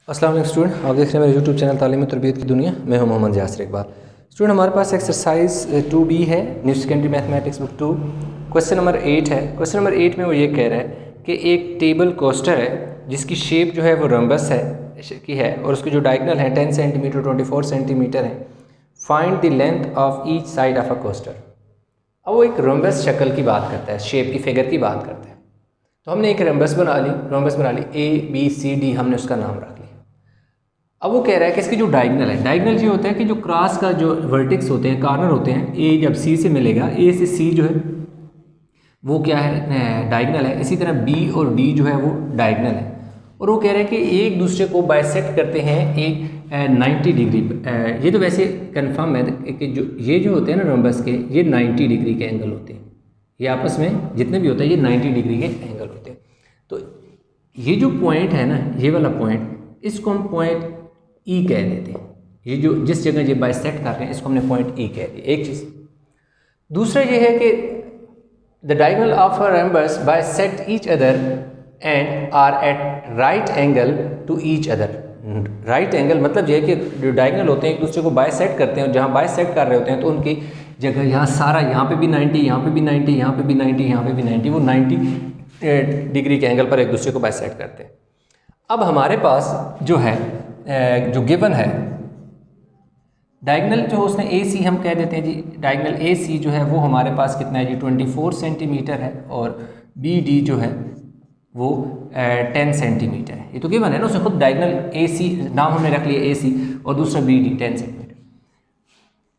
अस्सलाम वालेकुम स्टूडेंट, आप देख रहे हैं मेरे यूट्यूब चैनल तालीम तरबियत की दुनिया। मैं हूं मोहम्मद यासिर इकबाल। स्टूडेंट, हमारे पास एक्सरसाइज 2B है, new secondary mathematics book 2। Question number 8 है। क्वेश्चन नंबर 8 में वो ये कह रहा है कि एक टेबल कोस्टर है जिसकी शेप जो है वो रम्बस है और उसकी जो डायगनल है 10 सेंटीमीटर 24 सेंटीमीटर है। Find the length of each side of a coaster. अब वो एक रम्बस शक्ल की बात करता है, शेप की फिगर की बात करता है। तो हमने एक रम्बस बना ली ABCD, हमने उसका नाम रख लिया। अब वो कह रहा है कि इसकी जो डायगनल है, डायगनल ये होता है कि जो क्रॉस का जो वर्टेक्स होते हैं, कॉर्नर होते हैं, ए जब सी से मिलेगा, ए से सी जो है वो क्या है, डायगनल है। इसी तरह बी और डी जो है वो डायगनल है। और वो कह रहे हैं कि एक दूसरे को बाइसेक्ट करते हैं एक 90 डिग्री। ये तो वैसे कंफर्म है कि ये जो होते हैं ना रम्बस के, ये 90 डिग्री के एंगल होते हैं। ये आपस में जितने भी होते हैं ये 90 डिग्री के एंगल होते हैं। तो ये जो पॉइंट है ना, ये वाला पॉइंट, इसको हम पॉइंट ई कह देते हैं। ये जो जिस जगह ये बाइसेक्ट कर रहे हैं इसको हमने पॉइंट ई कह दिया, एक चीज़। दूसरा ये है कि the diagonal of a rhombus bisect each other and are at right angle to each other. Right angle मतलब ये है कि जो डायगोनल होते हैं एक दूसरे को बाइसेक्ट करते हैं, और जहाँ बाइसेक्ट कर रहे होते हैं तो उनकी जगह यहाँ सारा, यहाँ पे भी 90, यहाँ पे भी 90, यहाँ पे भी 90, यहाँ पे भी 90, वो 90 डिग्री के एंगल पर एक दूसरे को बाइसेक्ट करते हैं। अब हमारे पास जो है जो गिवन है डायगनल, जो उसने AC हम कह देते हैं जी, डायगनल AC जो है वो हमारे पास कितना है जी 24 सेंटीमीटर है, और BD जो है वो 10 सेंटीमीटर है। ये तो गिवन है ना, उसने खुद डायगनल AC नाम हमने रख लिया AC, और दूसरा BD 10 सेंटीमीटर।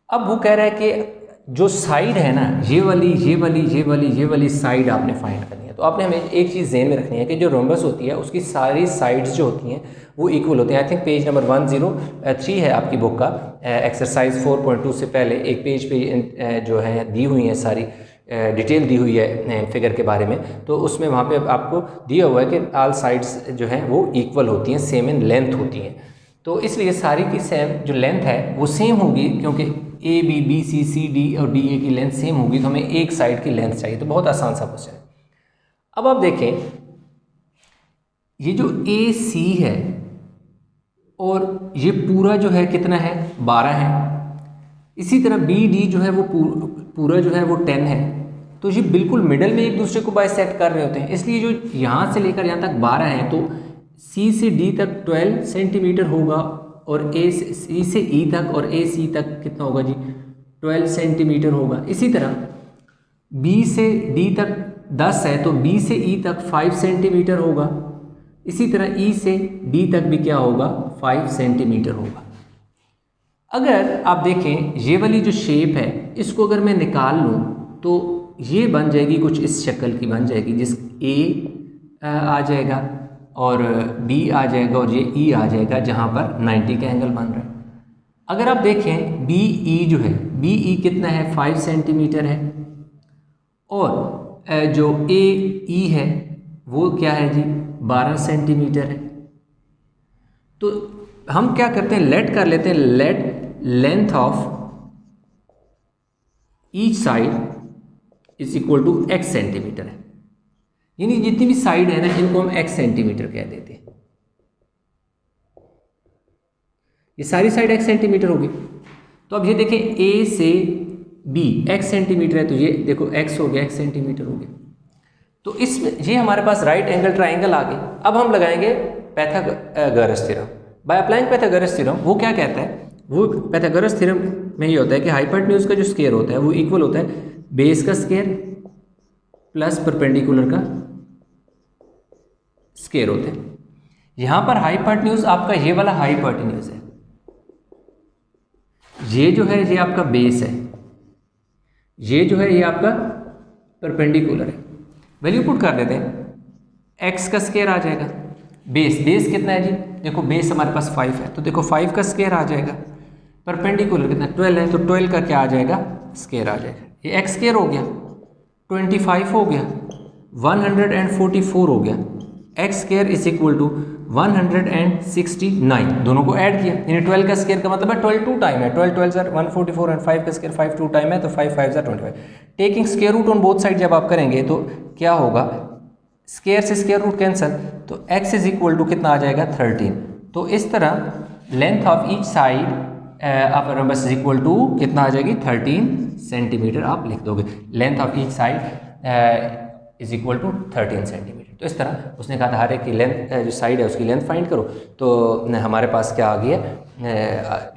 अब वो कह रहा है कि जो साइड है ना, ये वाली साइड आपने फाइंड करनी है। तो आपने हमें एक चीज़ ज़हन में रखनी है कि जो रोम्बस होती है उसकी सारी साइड्स जो होती हैं वो इक्वल होते हैं। आई थिंक पेज नंबर 103 है आपकी बुक का, एक्सरसाइज 4.2 से पहले एक पेज पे जो है दी हुई है सारी डिटेल दी हुई है फिगर के बारे में। तो उसमें वहाँ पे आपको दिया हुआ है कि ऑल साइड्स जो हैं वो इक्वल होती हैं, सेम इन लेंथ होती हैं। तो इसलिए सारी की सेम जो लेंथ है वो सेम होगी, क्योंकि ABCD और DA की लेंथ सेम होगी, तो हमें एक साइड की लेंथ चाहिए। तो बहुत आसान सा क्वेश्चन है। अब आप देखें, ये जो AC है और ये पूरा जो है कितना है 12 है। इसी तरह BD जो है वो पूरा जो है वो 10 है। तो ये बिल्कुल मिडल में एक दूसरे को बाइसेक्ट कर रहे होते हैं, इसलिए जो यहाँ से लेकर यहाँ तक 12 है, तो C से D तक 12 सेंटीमीटर होगा, और C से E तक और AC तक कितना होगा जी 12 सेंटीमीटर होगा। इसी तरह B से D तक 10 है, तो B से E तक 5 सेंटीमीटर होगा। इसी तरह E से D तक भी क्या होगा 5 सेंटीमीटर होगा। अगर आप देखें ये वाली जो शेप है, इसको अगर मैं निकाल लूँ तो ये बन जाएगी कुछ इस शक्ल की बन जाएगी, जिस A आ जाएगा और B आ जाएगा और ये E आ जाएगा, जहाँ पर 90 का एंगल बन रहा है। अगर आप देखें BE जो है, BE कितना है 5 सेंटीमीटर है, और जो AE है वो क्या है जी 12 सेंटीमीटर है। तो हम क्या करते हैं, लेट कर लेते हैं, let length of each side is equal to x centimetre है। यानी जितनी भी साइड है ना, इनको हम x सेंटीमीटर कह देते हैं। ये सारी साइड x सेंटीमीटर होगी। तो अब ये देखें A से B x सेंटीमीटर है, तो ये देखो x हो गया, x सेंटीमीटर हो गया। तो इसमें ये हमारे पास राइट एंगल ट्राइंगल आ गए। अब हम लगाएंगे Pythagoras theorem. By applying Pythagoras theorem, वो क्या कहता है, वो पाइथागोरस थ्योरम में ये होता है कि हाइपोटेन्यूज का जो स्क्वायर होता है वो इक्वल होता है बेस का स्क्वायर प्लस परपेंडिकुलर का स्क्वायर होते हैं। यहाँ पर हाइपोटेन्यूज आपका ये वाला हाइपोटेन्यूज है, ये जो है ये आपका बेस है, ये जो है ये आपका परपेंडिकुलर है। वैल्यू पुट कर देते हैं, x का स्क्वायर आ जाएगा, बेस कितना है जी, देखो बेस हमारे पास 5 है, तो देखो 5 का स्क्वायर आ जाएगा, परपेंडिकुलर कितना 12 है, तो 12 का क्या आ जाएगा स्क्वायर आ जाएगा। ये x स्क्वायर हो गया, 25 हो गया, 144 हो गया, x square is equal to 169। दोनों को ऐड किया, यानी 12 का स्क्वायर का मतलब है 12 2 टाइम है, 12 12 सर 144 एंड 5 का स्क्वायर 5 2 टाइम है, तो 5 5 सर 25। Taking square root on both side जब आप करेंगे तो क्या होगा, स्क्वायर से स्क्वायर रूट कैंसिल, तो x इज इक्वल टू कितना आ जाएगा 13। तो इस तरह length of each side of rhombus is equal to कितना आ जाएगी 13 सेंटीमीटर आप लिख दोगे। Length of each side is equal to 13 centimetre. तो इस तरह उसने कहा था हर एक की लेंथ जो साइड है उसकी लेंथ फाइंड करो। तो हमारे पास क्या आ गई है,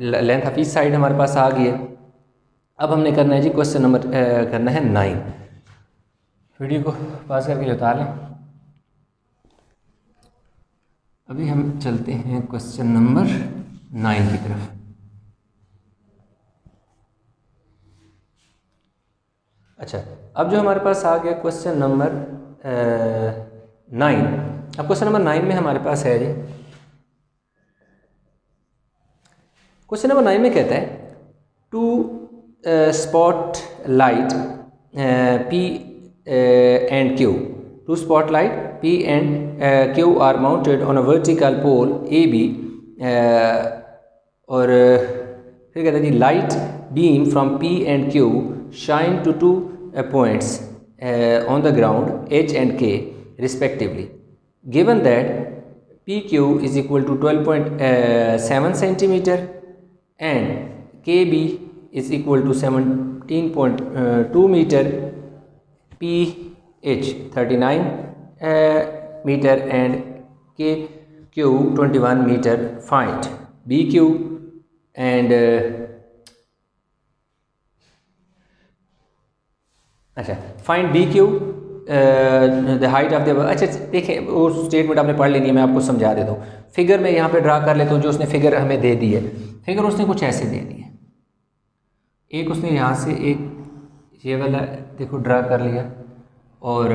लेंथ ऑफ ईच साइड हमारे पास आ गई है। अब हमने करना है जी क्वेश्चन नंबर करना है 9। वीडियो को पास करके उतार लें। अभी हम चलते हैं क्वेश्चन नंबर 9 की तरफ। अच्छा, अब जो हमारे पास आ गया क्वेश्चन नंबर 9। अब क्वेश्चन नंबर 9 में हमारे पास है जी, क्वेश्चन नंबर 9 में कहता है two spotlight P and Q. Two spotlight P and Q are mounted on a vertical pole AB और फिर कहता है जी light beam from P and Q shine to two points on the ground H and K respectively. Given that PQ is equal to 12.7 centimeter and KB is equal to 17.2 meter, PH 39 meter and KQ 21 meter, find BQ and अच्छा find BQ the height of the. अच्छा देखें वो statement आपने पढ़ लेनी है, मैं आपको समझा देता हूँ। फिगर में यहाँ पे ड्रा कर लेता हूँ। जो उसने फिगर हमें दे दी है, फिगर उसने कुछ ऐसे दे दी है। एक उसने यहाँ से एक ये वाला देखो ड्रा कर लिया और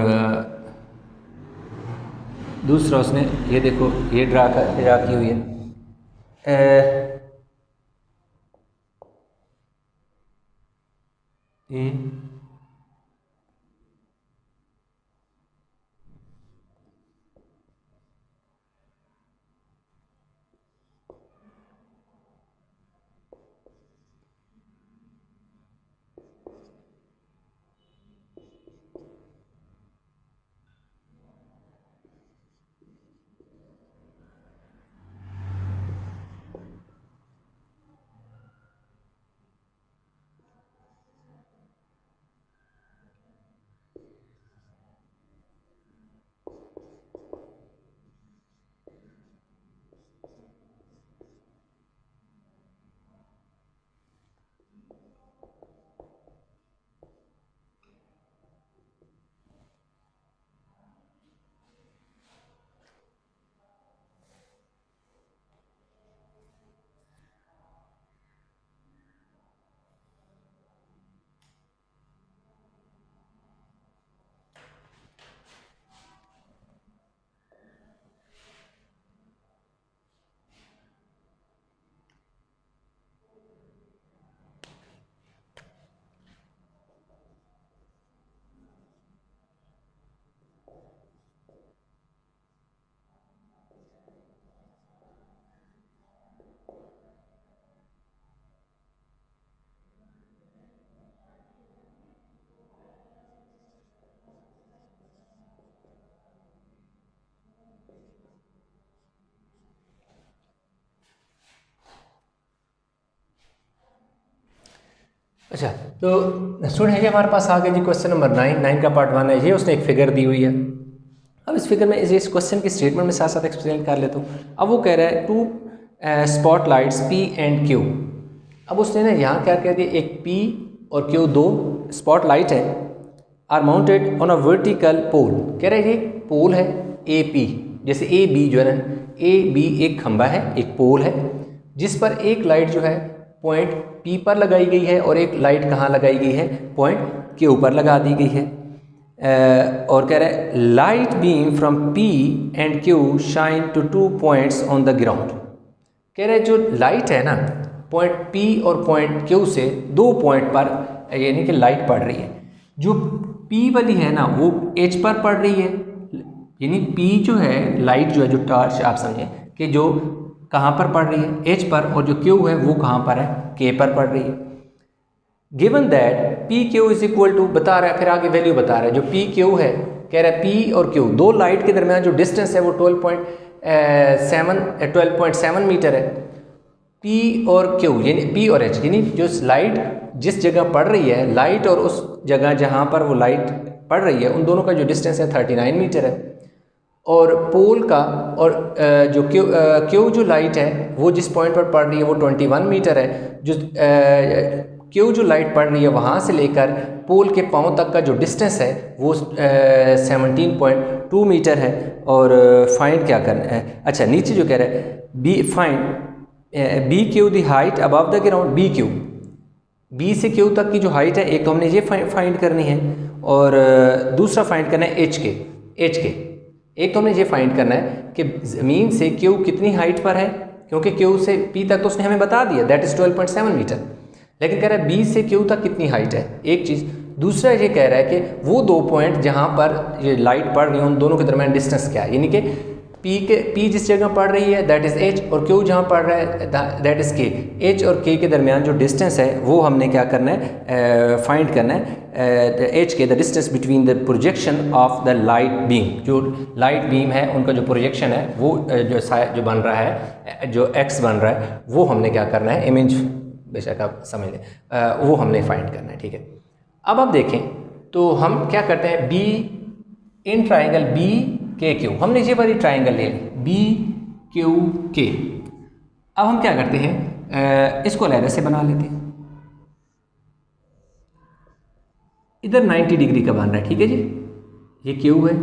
दूसरा उसने ये देखो ये ड्रा की हुई है। ये अच्छा तो स्टूडेंट है कि हमारे पास आ गया जी क्वेश्चन नंबर 9 का पार्ट 1 है। ये उसने एक फिगर दी हुई है। अब इस फिगर में इस क्वेश्चन की स्टेटमेंट में साथ साथ एक्सप्लेन कर लेता हूँ। अब वो कह रहा है two spotlights P and Q। अब उसने ना यहाँ क्या कह दिया, एक P और Q दो स्पॉट लाइट है, are mounted on a vertical pole. कह रहे हैं ये पोल है AP, जैसे AB जो है ना AB एक खंबा है, एक पोल है जिस पर एक लाइट जो है पॉइंट P पर लगाई गई है और एक लाइट कहाँ लगाई गई है, पॉइंट Q पर लगा दी गई है। और कह रहा है light beam from P and Q shine to two points on the ground. कह रहे जो लाइट है ना पॉइंट P और पॉइंट Q से दो पॉइंट पर यानी कि लाइट पड़ रही है। जो P वाली है ना वो H पर पड़ रही है, यानी P जो है लाइट जो है जो टॉर्च आप समझें कि जो कहाँ पर पड़ रही है, H पर, और जो Q है वो कहाँ पर है, K पर पड़ रही है। Given that P Q is equal to बता रहा है, फिर आगे वैल्यू बता रहा है जो पी क्यू है। कह रहा है P और Q दो लाइट के दरमियान जो डिस्टेंस है वो 12.7 मीटर है। पी और क्यू यानी पी और एच यानी जो लाइट जिस जगह पड़ रही है, लाइट और उस जगह जहाँ पर वो लाइट पड़ रही है, उन दोनों का जो डिस्टेंस है 39 मीटर है। और पोल का और जो क्यू जो लाइट है वो जिस पॉइंट पर पड़ रही है वो 21 मीटर है। जो क्यू जो लाइट पड़ रही है वहाँ से लेकर पोल के पाँव तक का जो डिस्टेंस है वो 17.2 मीटर है। और फाइंड क्या करना है, अच्छा नीचे जो कह रहा है B Q the height above the ground, B से क्यू तक की जो हाइट है, एक तो हमने ये फाइंड करनी है और दूसरा फाइंड करना है एच के। एक तो हमने ये फाइंड करना है कि ज़मीन से क्यू कितनी हाइट पर है, क्योंकि क्यू से पी तक तो उसने हमें बता दिया दैट इज़ 12.7 मीटर, लेकिन कह रहा है बी से क्यू तक कितनी हाइट है, एक चीज़। दूसरा ये कह रहा है कि वो दो पॉइंट जहाँ पर ये लाइट पड़ रही है उन दोनों के दरमियान डिस्टेंस क्या है, यानी कि पी जिस जगह पड़ रही है दैट इज़ एच और क्यू जहाँ पड़ रहा है दैट इज़ के। एच और के के दरमियान जो डिस्टेंस है वो हमने क्या करना है, फाइंड करना है एच के the distance between the projection of the light beam. जो लाइट बीम है उनका जो प्रोजेक्शन है वो जो बन रहा है, जो एक्स बन रहा है, वो हमने क्या करना है, इमेज बेशक आप समझ लें, वो हमने फाइंड करना है, ठीक है। अब आप देखें तो हम क्या करते हैं, बी इन ट्राइंगल बी के क्यू, हमने ये वाली ट्राइंगल ले ली बी क्यू के। अब हम क्या करते हैं, इसको अलग से बना लेते हैं। इधर 90 डिग्री का बन रहा है, ठीक है जी। ये क्यू है,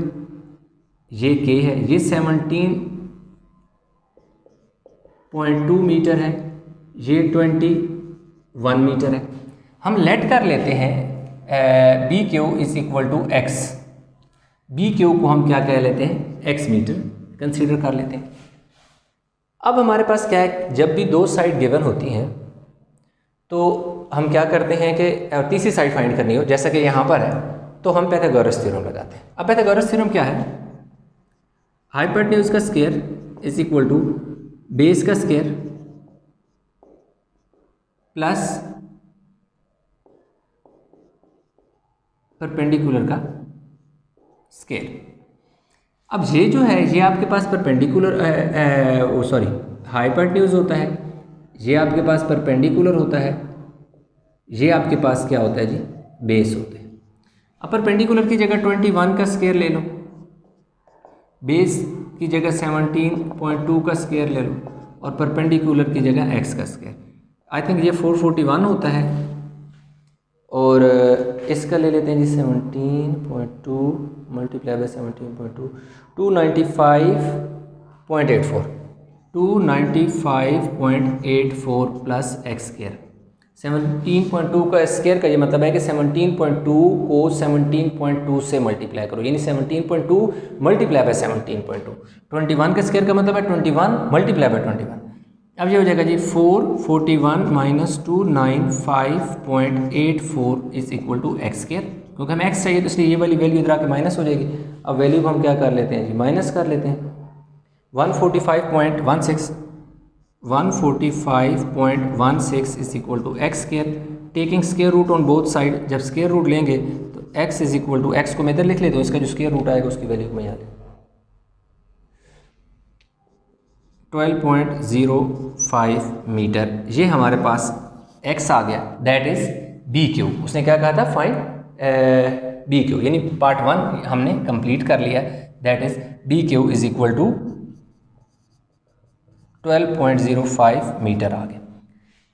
ये के है, ये 17.2 मीटर है, ये 21 मीटर है। हम लेट कर लेते हैं B Q is equal to x, B Q को हम क्या कह लेते हैं, एक्स मीटर कंसीडर कर लेते हैं। अब हमारे पास क्या है, जब भी दो साइड गिवन होती हैं तो हम क्या करते हैं कि तीसरी साइड फाइंड करनी हो, जैसा कि यहाँ पर है, तो हम पाइथागोरस थ्योरम लगाते हैं। अब पाइथागोरस थ्योरम क्या है, हाइपोटेन्यूज का square is equal to base का स्क्वायर प्लस परपेंडिकुलर का स्केल। अब ये जो है ये आपके पास परपेंडिकुलर हाइपोटेन्यूज होता है, ये आपके पास परपेंडिकुलर होता है, ये आपके पास क्या होता है जी, बेस होते हैं। अब परपेंडिकुलर की जगह 21 का स्क्वायर ले लो, बेस की जगह 17.2 का स्क्वायर ले लो और परपेंडिकुलर की जगह x का स्क्वायर। आई थिंक ये 441 होता है और इसका ले लेते हैं जी 17.2 multiply by 17.2 295.84 plus x square. 17.2 का स्क्वायर का ये मतलब है कि 17.2 को 17.2 से मल्टीप्लाई करो, यानी 17.2 मल्टीप्लाई बाय 17.2। 21 का स्क्वायर का मतलब है 21 मल्टीप्लाई बाय 21। अब ये हो जाएगा जी 441 minus 295.84 is equal to x square, क्योंकि हमें एक्स चाहिए तो इसलिए ये वाली वैल्यू इधर आके माइनस हो जाएगी। अब वैल्यू को हम क्या कर लेते हैं जी, माइनस कर लेते हैं। 145.16 is equal to x square, taking square root on both side. जब स्क्वायर रूट लेंगे तो x is equal to, x को मैं इधर लिख लेता हूँ, इसका जो स्क्वायर रूट आएगा उसकी वैल्यू को मैं यहाँ ले 12.05 मीटर। ये हमारे पास x आ गया, दैट इज बी क्यू। उसने क्या कहा था, फाइंड बी क्यू, यानी पार्ट 1 हमने कंप्लीट कर लिया, that is B Q is equal to 12.05 metre आ गया।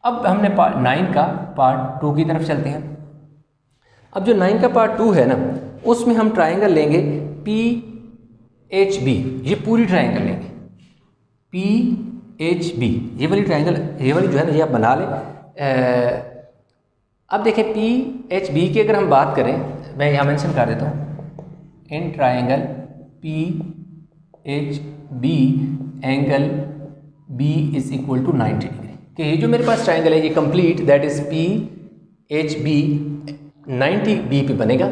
अब हमने पार्ट 9 का पार्ट 2 की तरफ चलते हैं। अब जो 9 का पार्ट 2 है ना, उसमें हम ट्राइंगल लेंगे पी एच बी, ये पूरी ट्राइंगल लेंगे पी एच बी, ये वाली ट्राइंगल, ये वाली जो है ना ये आप बना लें। अब देखें पी एच बी की अगर हम बात करें, मैं यहाँ मेंशन कर देता हूँ, in triangle P H B angle B is equal to 90 degree, कि ये जो मेरे पास ट्राइंगल है ये complete, that is P H B 90 B पे बनेगा।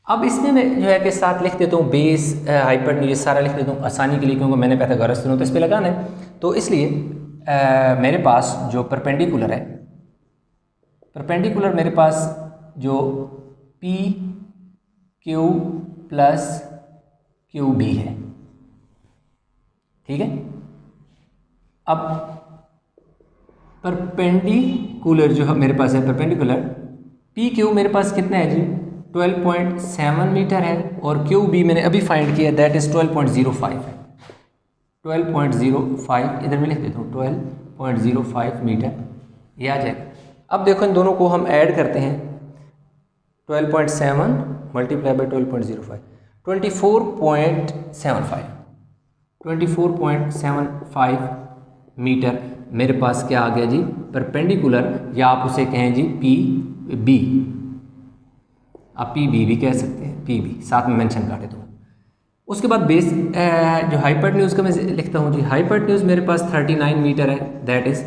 अब इसमें मैं जो है कि साथ लिख देता हूँ बेस हाइपोटेन्यूज, ये सारा लिख देता हूँ आसानी के लिए, क्योंकि मैंने पाइथागोरस थ्योरम तो इस पर लगाना है, तो इसलिए मेरे पास जो परपेंडिकुलर है, परपेंडिकुलर मेरे पास जो P Q plus Q B है, ठीक है। अब परपेंडिकुलर जो है मेरे पास है, परपेंडिकुलर पी क्यू मेरे पास कितना है जी 12.7 मीटर है, और क्यू बी मैंने अभी फाइंड किया दैट इज़ 12.05 है। 12.05 इधर मैं लिख देता हूँ 12.05 मीटर, ये आ जाएगा। अब देखो इन दोनों को हम ऐड करते हैं, 12.7 मल्टीप्लाई बाई 12.05 24.75 मीटर मेरे पास क्या आ गया जी परपेंडिकुलर, या आप उसे कहें जी पी बी, आप पी बी भी कह सकते हैं, पी बी साथ में मेंशन कर देता हूँ। उसके बाद बेस जो हाइपोटेन्यूज का मैं लिखता हूँ जी, हाइपोटेन्यूज मेरे पास 39 मीटर है, दैट इज़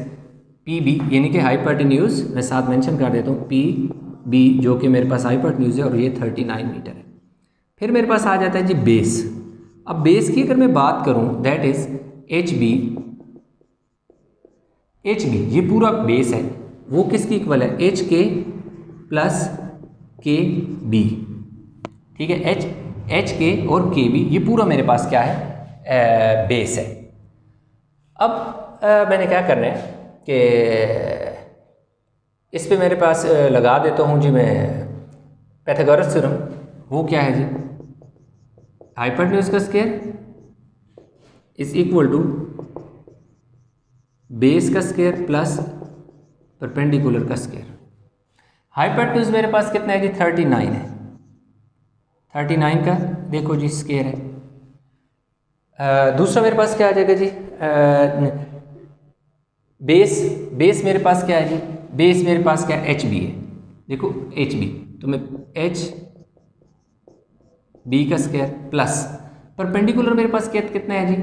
पी बी, यानी कि हाइपोटेन्यूज मैं साथ मेंशन कर देता हूँ पी बी, जो कि मेरे पास हाइपोटेन्यूज है और ये 39 मीटर है। फिर मेरे पास आ जाता है जी बेस। अब बेस की अगर मैं बात करूँ दैट इज़ एच बी, ये पूरा बेस है, वो किसकी इक्वल है H K plus K B, ठीक है। एच के और के बी ये पूरा मेरे पास क्या है बेस है। अब मैंने क्या करना है कि इस पे मेरे पास लगा देता हूँ जी मैं पाइथागोरस थ्योरम। वो क्या है जी हाइपोटेन्यूज का square is equal to base का स्क्वायर प्लस परपेंडिकुलर का स्क्वायर। हाइपोटेन्यूज मेरे पास कितना है जी 39 है, 39 का देखो जी स्क्वायर है। दूसरा मेरे पास क्या आ जाएगा जी बेस मेरे पास क्या है जी, बेस मेरे पास क्या एच बी है, देखो एच बी, तो मैं एच बी का स्क्वायर प्लस परपेंडिकुलर मेरे पास कितना है जी,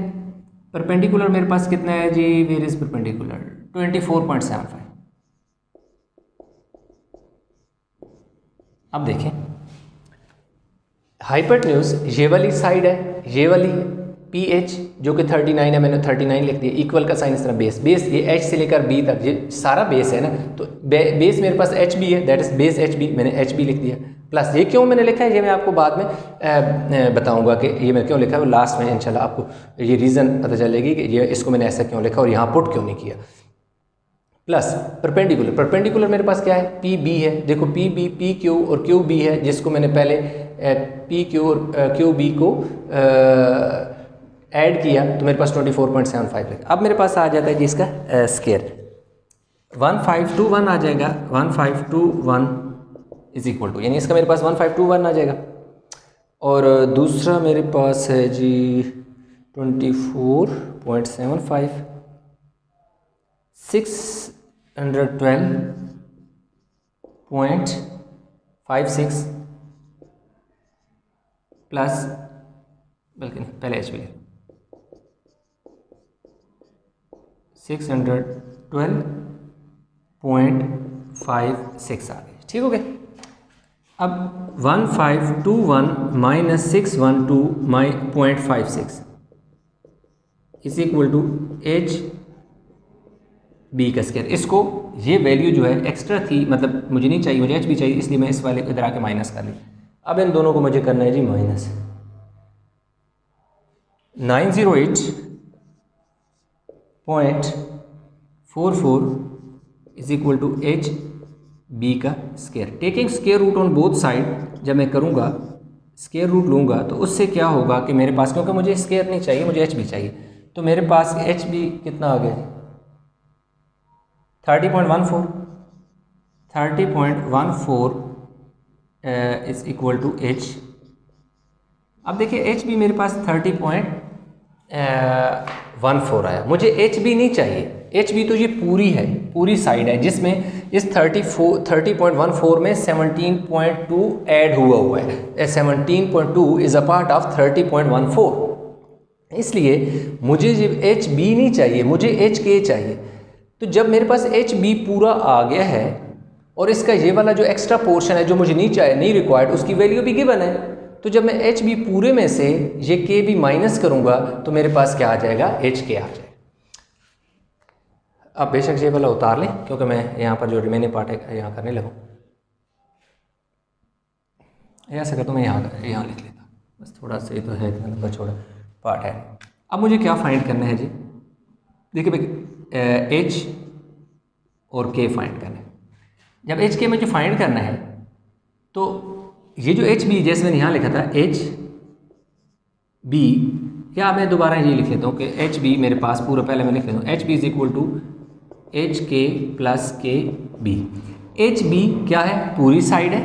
परपेंडिकुलर मेरे पास कितना है जी, वेयर इज परपेंडिकुलर 24.75। अब देखें हाइपोटेन्यूज ये वाली साइड है, ये वाली पी एच जो कि 39 है, मैंने 39 लिख दिया, इक्वल का साइन इस तरह बेस ये एच से लेकर बी तक ये सारा बेस है ना, तो बेस मेरे पास एच बी है, that is base H B, मैंने एच बी लिख दिया प्लस ये क्यों मैंने लिखा है ये मैं आपको बाद में बताऊंगा कि ये मैं क्यों लिखा है, वो लास्ट में इंशाल्लाह आपको ये रीज़न पता चलेगी कि ये इसको मैंने ऐसा क्यों लिखा और यहाँ पुट क्यों नहीं किया। प्लस परपेंडिकुलर मेरे पास क्या है पी बी है, देखो पी बी पी क्यू और क्यू बी है, जिसको मैंने पहले पी क्यू और क्यू बी को ऐड किया तो मेरे पास 24.75 है। अब मेरे पास आ जाता है जी इसका स्क्वायर 1521 आ जाएगा, 1521 इज इक्वल टू, यानी इसका मेरे पास 1521 आ जाएगा। और दूसरा मेरे पास है जी 24.75 612.56 प्लस, बल्कि नहीं पहले एच बी 612.56 आ गए, ठीक हो गए। अब 1521 minus 612.56 is equal to H B का स्क्वायर। इसको ये वैल्यू जो है एक्स्ट्रा थी, मतलब मुझे नहीं चाहिए, मुझे एच बी चाहिए, इसलिए मैं इस वाले इधर आके माइनस कर ली। अब इन दोनों को मुझे करना है G minus 908.44 is equal to H B का square. Taking square root on both side, जब मैं करूँगा स्क्वायर रूट लूँगा तो उससे क्या होगा कि मेरे पास, क्योंकि मुझे स्क्वायर नहीं चाहिए, मुझे एच बी चाहिए, तो मेरे पास एच बी कितना आ गया 30.14 इज इक्वल टू एच। अब देखिए एच बी मेरे पास 30.14 आया, मुझे एच बी नहीं चाहिए, एच बी तो ये पूरी है, पूरी साइड है, जिसमें इस 30.14 में 17.2 ऐड हुआ है, 17.2 इज अ पार्ट ऑफ 30.14, इसलिए मुझे एच बी नहीं चाहिए, मुझे एच के चाहिए। तो जब मेरे पास एच बी पूरा आ गया है और इसका ये वाला जो एक्स्ट्रा पोर्शन है जो मुझे नहीं चाहिए, नहीं रिक्वायर्ड, उसकी वैल्यू भी गिवन है, तो जब मैं एच बी पूरे में से ये के बी माइनस करूंगा तो मेरे पास क्या आ जाएगा एच के आ जाएगा। अब बेशक ये वाला उतार लें क्योंकि मैं यहाँ पर जो रिमेनिंग पार्ट है यहाँ करने लगूँ, ऐसा करता हूँ मैं यहाँ लिख लेता, बस थोड़ा सा ये तो है इतना लंबा छोड़ा पार्ट है। अब मुझे क्या फाइंड करना है जी, देखिए भाई एच और के फाइंड करना है। जब एच के मुझे फाइंड करना है तो ये जो एच बी, जैसे मैंने यहाँ लिखा था एच बी, या मैं दोबारा ये लिख लेता हूँ कि एच बी मेरे पास पूरा पहले मैं लिख लेता हूँ, H B is equal to H K plus K B. H B क्या है, पूरी साइड है,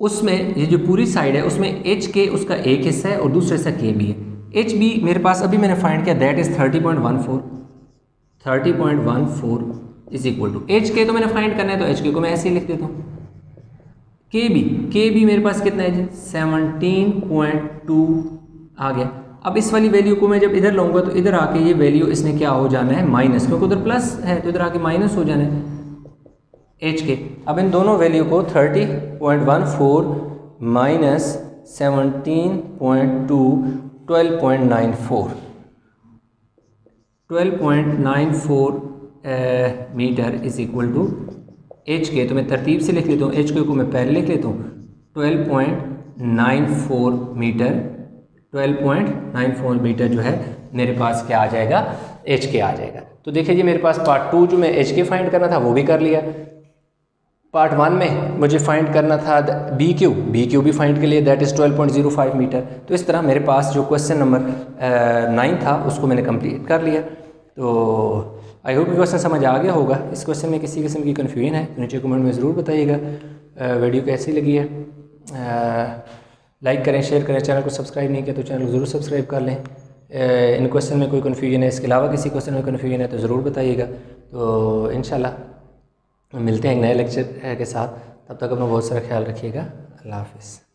उसमें ये जो पूरी साइड है उसमें एच के उसका एक हिस्सा है और दूसरा हिस्सा के बी है। एच बी मेरे पास अभी मैंने फाइंड किया, that is 30.14 is equal to H K, तो मैंने फाइंड करना है तो एच के को मैं ऐसे ही लिख देता हूँ। के बी मेरे पास कितना है जी, 17.2 आ गया। अब इस वाली वैल्यू को मैं जब इधर लाऊंगा तो इधर आके ये वैल्यू इसने क्या हो जाना है, माइनस, क्योंकि उधर प्लस है तो इधर आके माइनस हो जाना है एच के। अब इन दोनों वैल्यू को 30.14 minus 17.2 12.94 metre is equal to H K. तो मैं तरतीब से लिख लेता हूँ, एच के को मैं पहले लिख लेता हूँ 12.94 मीटर, 12.94 मीटर जो है मेरे पास क्या आ जाएगा, एच के आ जाएगा। तो देखिए जी मेरे पास पार्ट 2 जो मैं एच के फाइंड करना था वो भी कर लिया। पार्ट 1 में मुझे फाइंड करना था बी क्यू भी फाइंड कर लिया, दैट इज़ 12.05 मीटर। तो इस तरह मेरे पास जो क्वेश्चन नंबर 9 था उसको मैंने कंप्लीट कर लिया। तो आई होप क्वेश्चन समझ आ गया होगा। इस क्वेश्चन में किसी किस्म की कन्फ्यूजन है तो नीचे कमेंट में ज़रूर बताइएगा। वीडियो कैसी लगी है, लाइक करें, शेयर करें, चैनल को सब्सक्राइब नहीं किया तो चैनल को ज़रूर सब्सक्राइब कर लें। इन क्वेश्चन में कोई कन्फ्यूजन है, इसके अलावा किसी क्वेश्चन में कन्फ्यूजन है तो ज़रूर बताइएगा। तो इंशाल्लाह मिलते हैं एक नए लेक्चर के साथ, तब तक अपना बहुत सारा ख्याल रखिएगा। अल्लाह हाफ़िज़।